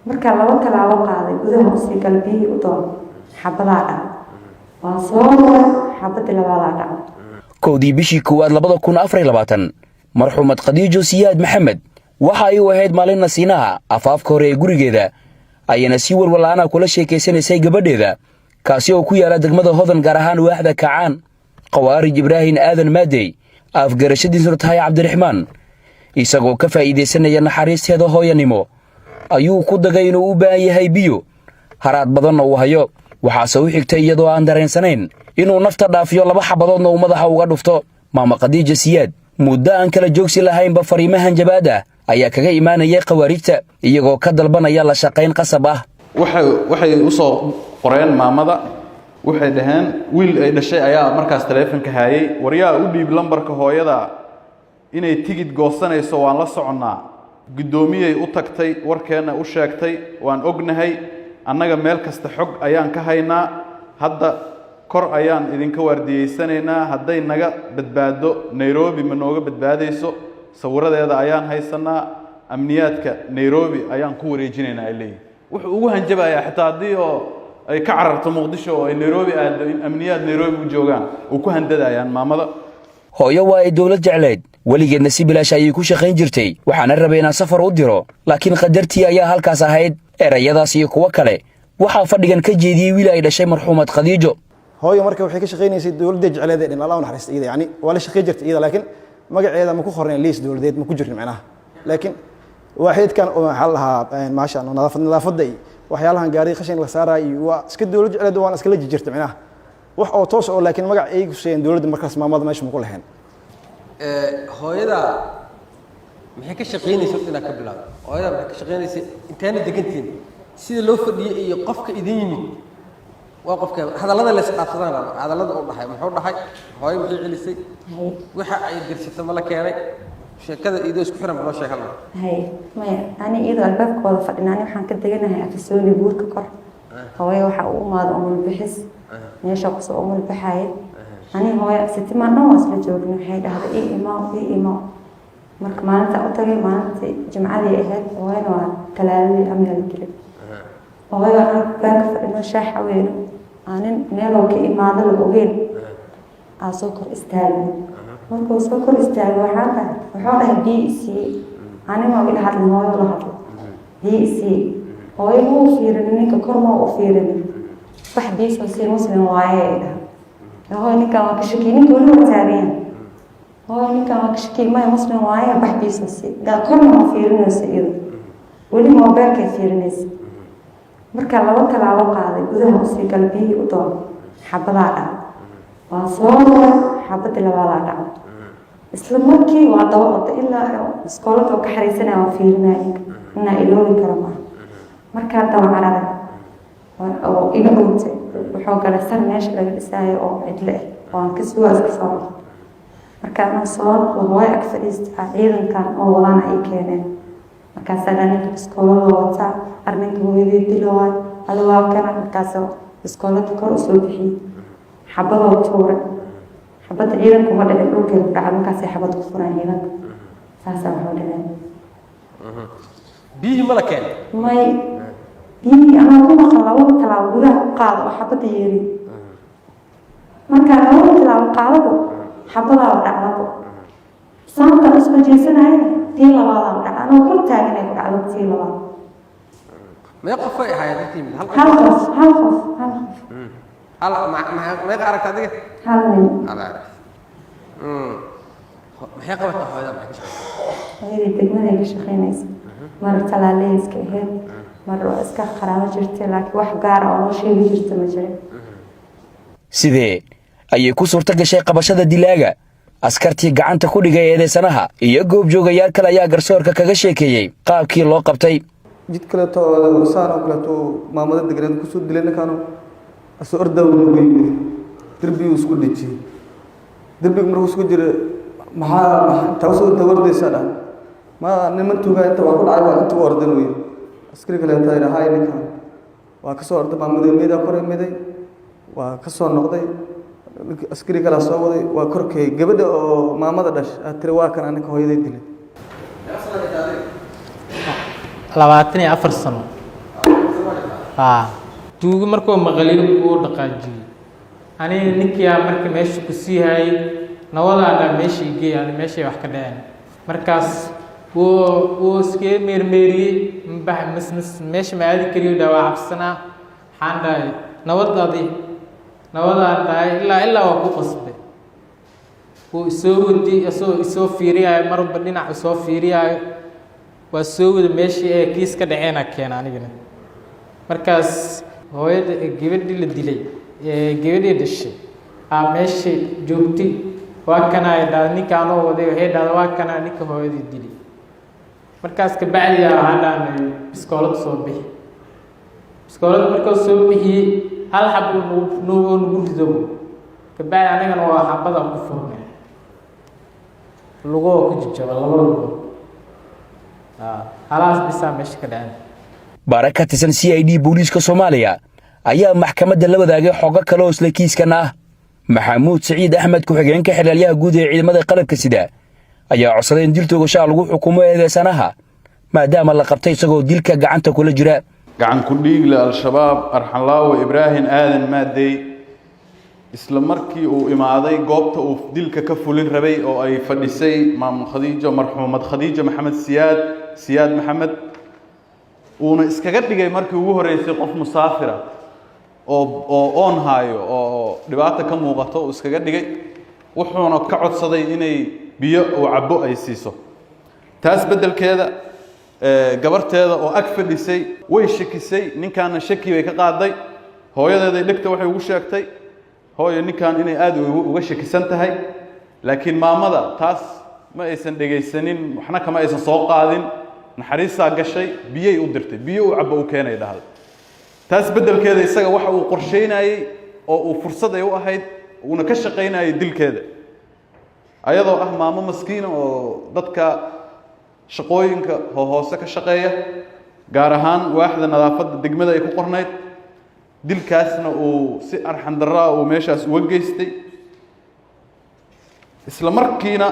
marka laba talaabo qaaday gudaha u sii galbiyay u doon xabadaha waa soo xabad labaad koodii bishii koowaad 2024 marxuumad Khadiijo Siyaad Maxamed waxa ay u ahayd maalin nasiinaha afaafka hore ee gurigeeda ayana si walwalaana kula sheekeysanaysay gabadheeda kaasi oo ku yaala degmada Hodan gaar ahaan waaxda Kacaan Qawaarij Ibraahin Aadan Maadey afgarashadiisa tahay Cabdiraxmaan isagoo ka faa'iideysanaya naxariisteeda hooyanimo ayuu ku dagay inuu u baahan yahay biyo haraad badan oo hayo waxa soo xigtay iyadoo aan dareensanayn inuu nafta dhaafiyo laba xabadoodna uu madaxa uga dhufto maama Khadiijo Siyaad muddo aan kala joogsi lahayn ba fariimahan jabaada ayaa kaga imaanayay qawaarijta iyagoo ka dalbanaya la shaqayn qasab ah waxay u soo qoreen maamada waxay dhaheen wiil ay dhashay ayaa markaas taleefanka hayay waryaa u dhiib lambarka hooyada inay tigid goosanayso waan la soconaa gudoomiyay u tagtay warkeena u sheegtay waan ognahay annaga meel kasta xog ayaan ka haynaa hadda kor ayaan idinka waardiyeysanaynaa hadday naga badbaado Nairobi ma nooga badbaadayso sawiradeeda ayaan haysanaa amniyaadka Nairobi ayaan ku wareejinaynaa ilay wuxuu ugu hanjabayaa xitaa hadii oo ay ka cararto Muqdisho oo ay Nairobi aado in amniyaad Nairobi u joogaan oo ku handadayaan maamada hooyo waa ay dawlad jecleed waligeedna si bilaash ay ku shaqayn jirtay waxaana rabay inaan safar u diro laakiin qadartii ayaa halkaas ahayd erayadaas iyo kuwa kale waxa fadhigan ka jeediyay wiil ay dhashay marxuumad Khadiijo hooyo marka waxay ka shaqaynaysay dawladda jecleed ee Allah naxariisto iyada yani wala shaqay jirtay iyada laakiin magaceeda ma ku qorneen liis dawladeed ma ku jirin macnaha laakiin waaxid kan oo waxa lahaa maasha Allah nadaafada waxyaalahan gaari qashin la saaray waa iska dawlad jecleed waan iska la jirtay macnaha wax oo toos oo laakiin magac ay ku seen dawladda markaas maamada meesha ma ku lahayn hooyada maxay ka shaqaynaysaa inaa ka bilaabo hooyada maxay ka shaqaynaysaa intaana degantiin sida loo fadhiyay iyo qofka idin yimid waa qofka hadallada la isqaafsadaan hadallada oo dhaxay muxuu dhaxay hooyo maxay celisay waxa ay dirsatay ma la keenay sheekada idoo isku xiran loo sheegay ma ani idoo albaabkooda fadhinaan waxaan ka deganahay afisooni buurka kor hooyo waxa uu umaad umul bixis meesha ku soo umul baxay ani hooyo sitimaan oo isla joogno waxay dhahday iimaa marka maalinta u tagay maalinta jimcadii ahayd hooyana waa talaadadii amniga galay hooyo albaabka fadhino shaaxa weyn aanin meel oo ka imaado la ogeyn soo kor istaagay markuu soo kor istaagay waxaa dhahay BC anima ila hadlay hooyo la hadlay BC hooyo uu fiirin ninka korma uu fiirin wax BC si muslim waaye hooyo ninka waa ka shaki ninka wuu taagay hooyo ninka waa ka shaki ma muslim waaye wax BC si korma uu fiirinaysa iyada wali mobilka fiirinaysa marka laba talaabo qaaday gudaha u sii galbiyay u doon xabadaha waa soo xabad labaad isla markii waa daba orda ilaa iskoolada ka xariisanaa waa fiirinaa inna iloobi karo marka daba carada oo iga dhunta wuxuu galay sar meesha laga dhisaayo oo cidle oo ka suwaas ka soo marka aan soo hooyo ag fadhiista ciidankan oo wadana ay keeneen markaas aan iskoolada wata arrinka hooyadii dilaway adoo kana markaas iskoolada kor u soo bixiyay xabado tuuray xabad ciidanku ma dhicin dhulka dhacay markaas ay xabad ku furaan ciidanka saasa waxa dhacay bihi malakeen may bihi ama ku maqlaw talaabo gudaha u qaado xabad yeeri marka lagu talaabo qaado xabada dhacdo saanta isku jeesanay tii labaad dhacdo kor taagan ay dhacdo tii labaad ما يقف في حياة التيم هل ما يقرأ كذا هل على ما يقرأ هذا ما يقرأ هذه التجميل اللي شخينيس مرة تلاليس كهين مرة اسكا خرامة جرتي لكن واحد قارة أو شيء جرت مجري sidee ayay ku suurta gashay qabashada dilaaga askartii gacanta ku dhigay eedeysanaha iyo goob joogayaal kale ayaa garsoorka kaga sheekeeyay qaabkii loo qabtay jid kale too saaro kale too maamada degreed ku soo dileen kaano asoo ordaw ugu yimid darbi isku dhijay darbiga markuu isku jira maxaa taasoo dawladaysa ma niman tuuga inta wax ku dhacay waa inta ordan weey askari kale taayna haynika waa ka soo orday maamada meeda koreemeday waa ka soo noqday askari kala soo waday waa korkay gabadha oo maamada dhash tiri waa kan anaka hooyaday dilay 24 sano tuugi markuu maqaliyo uu dhaqaajiyey aniga ninkiyaa marka meesha ku sii hayay nabadaadha meeshii geey ani meeshay wax ka dhaceen markaas wuu iskaga meermeeriyey meesha ma aadi kariyo dhaa waa cabsanaa waxaan dhahay nabadaan dhahay ilaa waa ku qasbay wuu isoo wadi isagoo isoo fiiriyaayo marba dhinac isoo fiiriyaayo waa soo wada meeshii ee kiis ka dhaceena keena anigana markaas hooyada gabadhii la dilay gabadhii dhashay meeshii joogtay waa kana ay dhahday ninkaanoo waday waxay dhahday waa kana ninka hooyadii dilay markaas kabacdiyaa waxaan dhahnay biskoolad soo bixi biskoolad markuu soo bixiyey hal xab nagu rido kabacdi anigana waa xabada ku furnay lugoo ku jijaba laba lugood halaas bisaa meesha ka dhaceen baara ka tirsan CID booliiska Soomaaliya ayaa maxkamadda la wadaagay xogo kale oo isla kiiskan ah Maxamuud Saciid Axmed ku-xigeenka xilaalyaha guud ee ciidamada qalabka sida ayaa codsaday in dil toogasho lagu xukumo eedeysanaha maadaama la qabtay isagoo dilka gacanta kula jira gacan ku dhiigle al-shabaab arxanlaawe ibraahim aadan maadey isla markii uu imaaday goobta uu dilka ka fulin rabay oo ay fadhisay marxuumad khadiijo maxamed siyaad maxamed uuna iskaga dhigay markii ugu horeysay qof musaafira oo oon haayo oo dhibaato ka muuqato uu iskaga dhigay wuxuuna ka codsaday inay biyo uu cabo ay siiso taas beddelkeeda gabarteeda oo ag fadhisay way shakisay ninkaana shaki bay ka qaaday hooyadeeday dhigta waxay ugu sheegtay hooyo ninkan inay aad uga shakisan tahay laakiin maamada taas ma aysan dhageysanin waxna kama aysan soo qaadin naxariisaa gashay biyay u dirtay biyo uu cabo u keenay dhahday taas beddelkeeda isaga waxa uu qorsheynayay oo uu fursad ay u ahayd uuna ka shaqeynayay dilkeeda ayadoo ah maamo maskiina oo dadka shaqooyinka hoose ka shaqeeya gaar ahaan waaxda nadaafadda degmada ay ku qornayd dilkaasna uu si arxan darraa uu meeshaas uga geystay isla markiina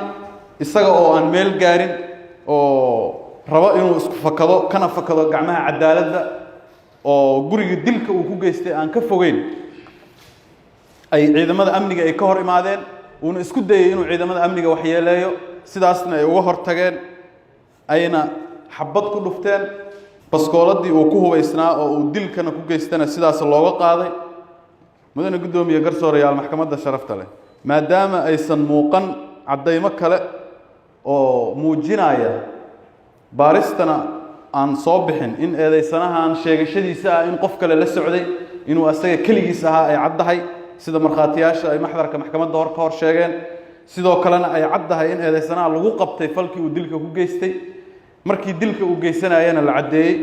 isaga oo aan meel gaarin oo rabo inuu isku fakado kana fakado gacmaha cadaaladda oo guriga dilka uu ku geystay aan ka fogeyn ay ciidamada amniga ay ka hor imaadeen uuna isku dayay inuu ciidamada amniga waxyeeleeyo sidaasna ay uga hortageen ayna xabad ku dhufteen baskooladii uu ku hubaysnaa oo uu dilkana ku geystana sidaas looga qaaday mudane gudoomiye garsoorayaal maxkamadda sharafta leh maadaama aysan muuqan cadaymo kale oo muujinaya baaristana aan soo bixin in eedeysanahan sheegashadiisa ah in qof kale la socday inuu asaga keligiis ahaa ay caddahay sida markhaatiyaasha ay maxdarka maxkamadda ka hor sheegeen sidoo kalena ay caddahay in eedeysanaha lagu qabtay falkii uu dilka ku geystay markii dilka uu geysanayana la caddeeyey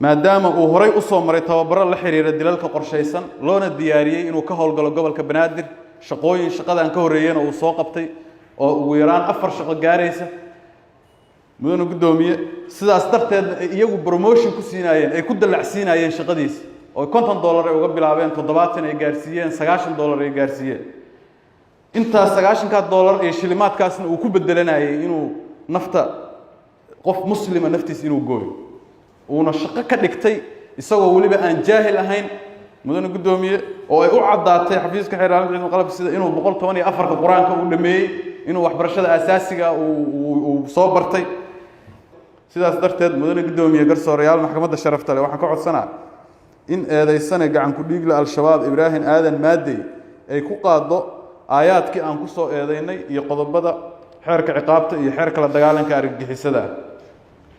maadaama uu horay u soo maray tababaro la xiriira dilalka qorshaysan loona diyaariyey inuu ka howlgalo gobolka banaadir shaqadan ka horreeyena uu soo qabtay oo ugu yaraan 4 shaqo gaaraysa mudane gudoomiye sidaas darteedna ay iyagu promotion ku siinaayeen ay ku dalacsiinayeen shaqadiisa oo $50 ay uga bilaabeen 70 ay gaarsiiyeen $90 ay gaarsiiyeen intaas $90 ee shilimaadkaasna uu ku bedelanayay inuu nafta qof muslima naftiis inuu gooyo uuna shaqo ka dhigtay isagoo waliba aan jaahil ahayn mudane gudoomiye oo ay u cadaatay xafiiska xeeraarinta ciidanka qalabka sida inuu 114 quraanka uu dhameeyay inuu waxbarashada asaasiga uu soo bartay sidaas darteed mudane gudoomiye garsoorayaal maxkamadda sharafta leh waxaan ka codsanaa in eedeysane gacan ku dhiigle al-shabaab ibraahim aadan maadey ay ku qaado aayaadkii aan ku soo eedeynay iyo qodobada xeerka ciqaabta iyo xeerka la dagaalanka argagixisada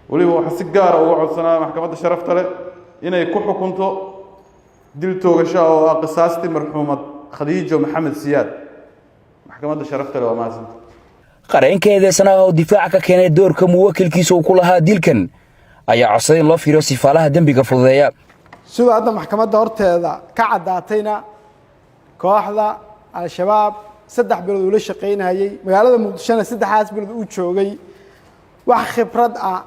waliba waxaan si gaar ah uga codsanaa maxkamadda sharafta leh inay ku xukunto dil toogasho oo ah qisaastii marxuumad khadiijo maxamed siyaad maxkamadda sharafta leh waa mahadsan qareenka eedeysanaha oo difaaca ka keenay doorka muwakkilkiisa uu ku lahaa dilkan ayaa codsaday in loo fiiriyo sifaalaha dembiga fududeeya sida hadda maxkamadda horteeda ka caddaatayna kooxda al-shabaab 3 bilood uu la shaqeynayay magaalada muqdishona 3 bilood uu joogay wax khibrad ah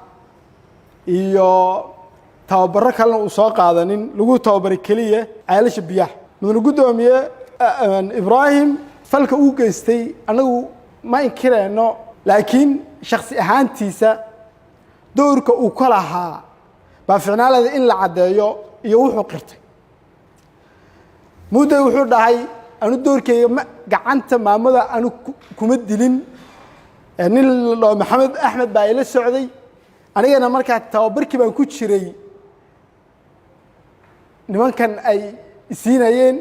iyo tababaro kalena uu soo qaadanin lagu tababaray kaliya ceelasha biyaha mudane gudoomiye ibraahim falka uu geystay anagu ma inkireyno laakiin shakhsi ahaantiisa doorka uu ka lahaa baa ficnaalada in la caddeeyo iyo wuxuu qirtay mudday wuxuu dhahay anu doorkeyga gacanta maamada anu kuma dilin nin la maxamed axmed baa ila socday anigana markaa tababarkii baan ku jiray nimankan ay isiinayeen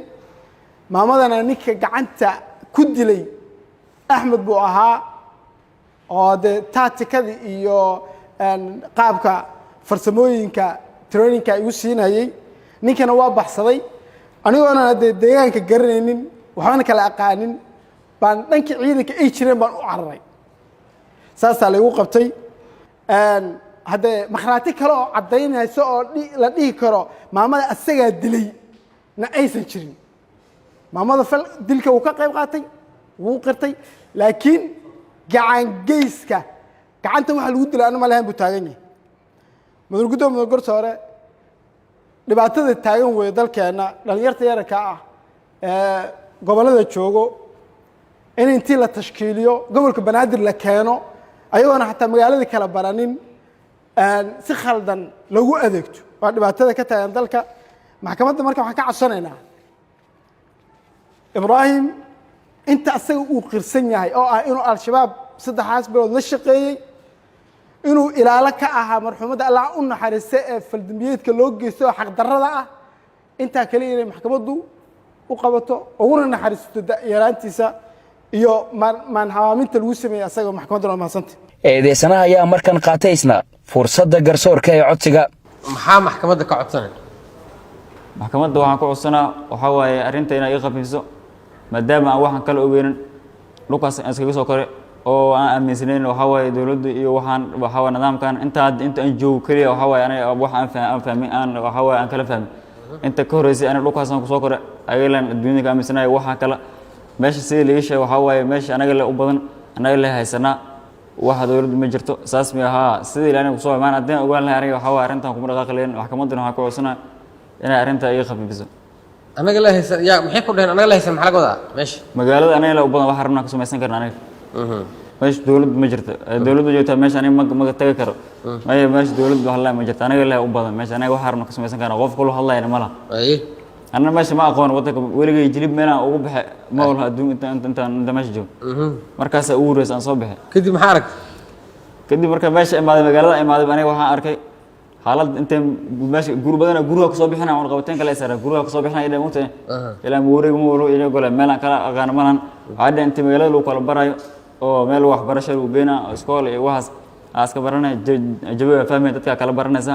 maamadana ninka gacanta ku dilay axmed buu ahaa oo dee taatikadii iyo qaabka farsamooyinka traininka igu siinayey ninkana waa baxsaday anigoona dee deegaanka garanaynin waxbana kala aqaanin baan dhankii ciidanka ay jireen baan u cararay saasaa laygu qabtay haddee makhraati kale oo caddaynayso oo la dhihi karo maamada asagaa dilay na aysan jirin maamada dilka wuu ka qayb qaatay wuu qirtay laakiin gacangeyska gacanta waxa lagu dilay ana ma lahayn buu taagan yahay mudane guddoomiye garsoore dhibaatada taagan weeye dalkeenna dhalinyarta yararka ah ee gobollada joogo in intii la tashkiiliyo gobolka banaadir la keeno ayagoona xataa magaaladii kala baranin si khaldan lagu adeegto waa dhibaatada ka taagan dalka maxkamadda marka waxaan ka codsanaynaa ibraahim inta asaga uu qirsan yahay oo ah inuu al-shabaab 3 bilood la shaqeeyey inuu ilaalo ka ahaa marxuumadda allah u naxariista ee faldambiyeedka loo geysto oo xaqdarrada ah intaa kale inay maxkamaddu u qabato uguna naxariisto yaraantiisa iyo maan hawaaminta lagu sameeyey asaga maxkamadda waa mahadsantahay eedeysanaha ayaa markan qaatay isna fursadda garsoorka ee codsiga maxaa maxkamadda ka codsanay maxkamadda waxaan ku codsanaa waxaa waaye arrinta inay ii khafiifiso maadaama aan waxaan kala ogeynin dhulkaas aan iskaga soo kore oo aan aaminsanayn waxaa waaye dowladdu iyo waxaan waxaa waaye nidaamkan inta aan joogo keliya waxaa waaye aniga wax aan fahmin aan waxaa waaye aan kala fahmin inta ka horreysay aniga dhulkaas aan kusoo kore agalan adduunyada ka aaminsanayo waxaa kale meesha sidii laga sheegay waxaa waaye meesha anaga le u badan anaga le haysanaa waxa dowladdu ma jirto saas mi ahaa sidii ilaahay kusoo imaan haddii aan ogaan lahay aniga waxaa waaye arrintan kuma dhaqaaqi lahayn maxkamadduna waxaan ku codsanaa inay arrinta iga khafiifiso anaga la haysan yaa maxay ku dhaheen anaga la haysan maxaa laga wadaa meesha magaalada anaga le u badan wax rabnaa ka samaysan karna aniga meesha dowladdu ma jirto dowladdu joogtaa meesha aniga ma tagi karo maya meesha dowladdu hadlaa ma jirto anaga le u badan meesha anaga wax rabnaa ka samaysan karna qof kulu hadlayna ma laha أنا ماشي ما أقون وتك ولقي يجلب منا وقبح ما والله أدوم أنت ماشي جو مركز أورس أنا صبح كدي محارك كدي مركز ماشي ما هذا مقالة ما هذا أنا وها أركي حالات أنت ماشي جروب بدنا جروب صبحنا عن قبتين كلا يسار جروب صبحنا إلى موت إلى موري مورو إلى قول ملا كلا أغاني ملا عاد أنت مقالة لو قال براي أو ملا واحد برشة وبينا سكول واحد أسك برنا جبوا فهمي تتكلم كلا برنا سا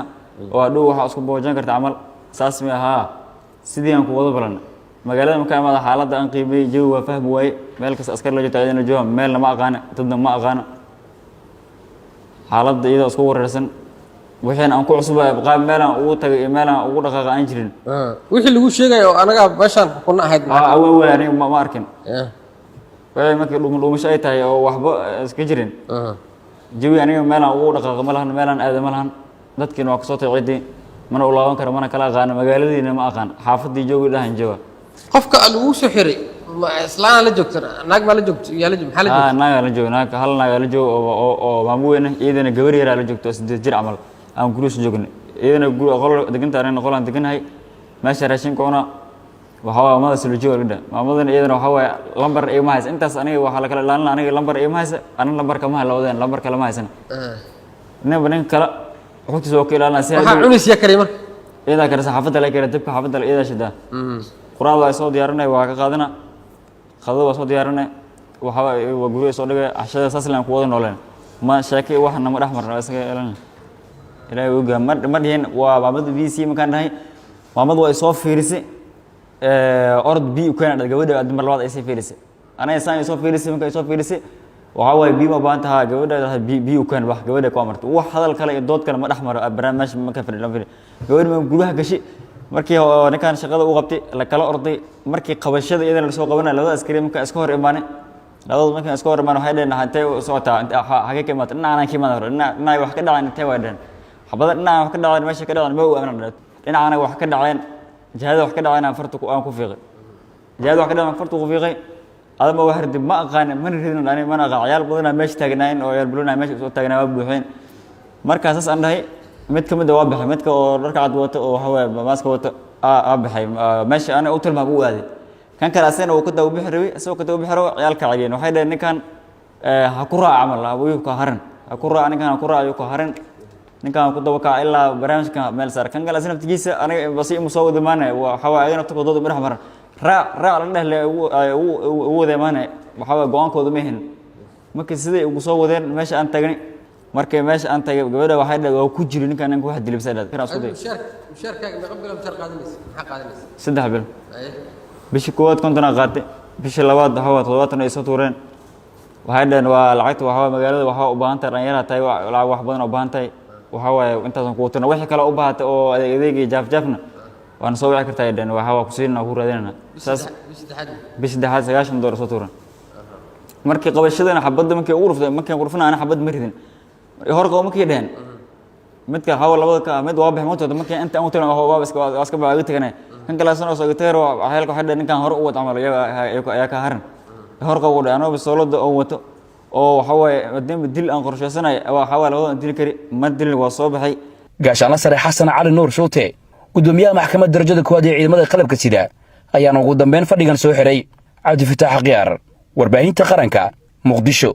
وادو واحد أسكو بوجان كرت عمل ساسمي ها sidii aan ku wada baran magaalada markaa imaada xaaladda aan qiimeeyay jawi waa fahmi waaye meel kasta askar la joogta ayadana jooga meelna ma aqaana dadna ma aqaana xaaladda iyadoo isku wareersan wixiina aan ku cusubay qaab meelaan ugu tagay iyo meelaan ugu dhaqaaqa aan jirin wixii lagu sheegayo anaga meeshaan kuna ahayd awal aniga ma arkin wixii markii dhuumasho ay tahay oo waxba iska jirin jawi aniga meelaan ugu dhaqaaqa ma lahan meelaan aada ma lahan dadkiina waa kasoo tagay ciidii mana u laaban karo mana kala aqaan magaaladiina ma aqaan xaafadii joogi dhahan jooga qofka lagu soo xiray islaan la joogto naag ma la joogto yaa la joogto maxaa la joogto naag la joogto naag hal naag la joogo oo maamuweena iyadana gabar yar la joogto 8 jir amal aan guriga soo joogno iyadana guriga qol degan taareen qol aan deganahay meesha raashin koona waxa waa maada soo jooga maamadana iyadana waxa waa lambar ay ma haysan intaas aniga waxa la kala ilaalin aniga lambar ay ma haysan aniga lambar kama halawdeen lambar kala ma haysan nin kala وقت سوق إلى أنا سير عنيس يا كريم إذا كان صحافة لا كير تبقى حافة لا إذا شدة قرآن الله صوت يارنا وعك قادنا خذوا صوت يارنا وحوا وجروي صوت عشان أساس لهم قوة نولن ما شاكي واحد نمر أحمر بس كيلان إلى يوجا مر هين ومحمد في سي مكان هاي محمد ويصوف فيرسي أرض بي وكان على الجودة قد مر الوضع يصير فيرسي أنا إنسان يصوف فيرسي ممكن يصوف فيرسي وهاوي بيما بانتها جودة بي وكان بح جودة كامرت وهذا الكلام الدود كلام أحمر برنامج ما كفر لا فير جودة من جروها كشي مركي هو أنا كان شغال وقبتي لكلا أرضي مركي قبشة إذا لسوا قبنا لو أسكريم ممكن أسكور إيمانه لو ممكن أسكور إيمانه هيدا نحتاج صوتا أنت حاجة كمان أنا كمان أنا واحد كده عن توايدن حبذا أنا واحد كده عن ماشي كده عن مو أنا واحد كده عن جهاد واحد كده عن فرتك وأنا كوفيق جهاد واحد كده عن فرتك وكوفيق هذا ما واحد ما أقان من ريدنا يعني ما نقع عيال بدنا ماشي تجنين أو عيال بدنا ماشي صوت تجنين وبوحين مركز أساس عندها mid ka mid ah waa baxay midka oo dharka cad wato oo waxa weeye maaska wato baxay meesha ana u tilmaam u aaday kan kale asana uu ka daw bixi rabay asoo ka daw bixi rabay ciyaalka cageen waxay dhaheen ninkan ha ku raac camal abuu ka haran ha ku raac ninkan ha ku raac ku haran ninkan ku daw ka ilaa barnaamijka meel saar kan kale asana naftigiisa aniga basi imu soo wadaamaanay waxa weeye ayna taqoodooda madax maran raac la dhahle uu wadaamaanay waxa weeye go'aankooda ma hin markii sidii ugu soo wadeen meesha aan tagnay markay meesha aan tagay gabadha waxay dhahay ku jiri ninkan wax dilibsan kana soo day mushaarkaaga ma qabla mushaar qaadanaysa maxaa qaadanaysa 3 bil bishii koowaad kontona qaatay bishii labaad hawa 70 ay soo tuureen waxay dhahan waa lacagta waxa magaalada waxa u baahan tahay dhalinyarada tahay lacag wax badan u baahan tahay waxa way intaas ku wato wixii kale u baahatay oo adeegay jaafjaafna waan soo wici kartaa dhahan waxa ku siinaa ku raadinana saas bishii dhaxad 90 dollar soo tuureen markii qabashadana xabadda markii ugu ruftay markii qurfana ana xabad maridin horqo markii dhahan midka hawa labada ka mid waa baxmood markii inta aan u tagnay waa iska baaga tagnay kan kale soo sagteero waxay xidhan ninkan hore u wad amal ayaa ka haran horqo u dhaano bisolada oo wato oo waxa way madam dil aan qorsheysanay waxa way labada dil kari ma dil waa soo baxay gaashaana sare xasan cali nuur shoote gudoomiyaha maxkamadda darajada koowaad ee ciidamada qalabka sida ayaan ugu dambeyn fadhigan soo xiray cabdi fataax qiyaar warbaahinta qaranka muqdisho.